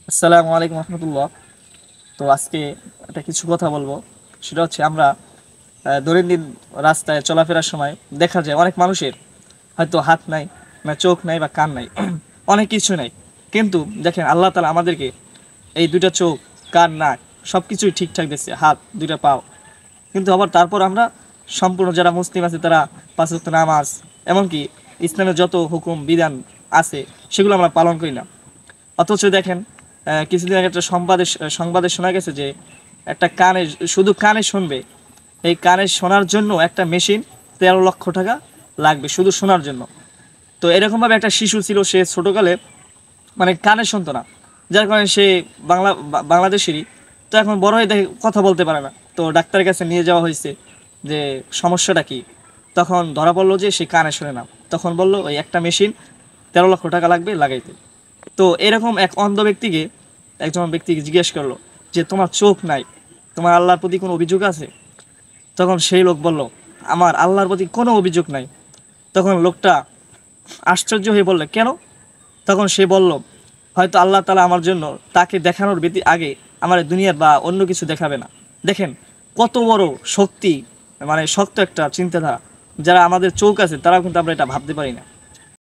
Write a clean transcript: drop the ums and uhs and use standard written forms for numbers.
আসসালামু আলাইকুম রহমতুল্লাহ। তো আজকে একটা কিছু কথা বলবো। সেটা হচ্ছে আমরা দৈনন্দিন রাস্তায় চলাফেরার সময় দেখা যায় অনেক মানুষের হয়তো হাত নাই, না চোখ নাই, বা কান নাই, অনেক কিছু নাই। কিন্তু দেখেন আল্লাহ তাআলা আমাদেরকে এই দুইটা চোখ, কান, নাক সব কিছুই ঠিকঠাক দিচ্ছে, হাত দুইটা পাও। কিন্তু আবার তারপর আমরা সম্পূর্ণ যারা মুসলিম আছে তারা পাঁচ ওয়াক্ত নামাজ, এমনকি ইসলামের যত হুকুম বিধান আছে সেগুলো আমরা পালন করি না। অথচ দেখেন কিছুদিন আগে একটা সংবাদে শোনা গেছে যে একটা কানে, শুধু কানে শুনবে, এই কানে শোনার জন্য একটা মেশিন 13 লক্ষ টাকা লাগবে শুধু শোনার জন্য। তো এরকমভাবে একটা শিশু ছিল, সে ছোটোকালে মানে কানে শুনতো না, যার কারণে সে বাংলাদেশেরই। তো এখন বড় হয়ে দেখে কথা বলতে পারে না। তো ডাক্তারের কাছে নিয়ে যাওয়া হয়েছে যে সমস্যাটা কি। তখন ধরা পড়লো যে সে কানে শোনে না। তখন বললো ওই একটা মেশিন 13 লক্ষ টাকা লাগবে লাগাইতে। তো এরকম এক অন্ধ ব্যক্তিকে একজন ব্যক্তিকে জিজ্ঞেস করলো যে তোমার চোখ নাই, তোমার আল্লাহর প্রতি কোনো অভিযোগ আছে? তখন সেই লোক বলল, আমার আল্লাহর প্রতি কোনো অভিযোগ নাই। তখন লোকটা আশ্চর্য হয়ে বলল, কেন? তখন সে বলল, হয়তো আল্লাহ তাআলা আমার জন্য তাকে দেখানোর আগে আমার দুনিয়ার বা অন্য কিছু দেখাবে না। দেখেন কত বড় শক্তি, মানে শক্ত একটা চিন্তাধারা। যারা আমাদের চোখ আছে তারাও কিন্তু আমরা এটা ভাবতে পারি না।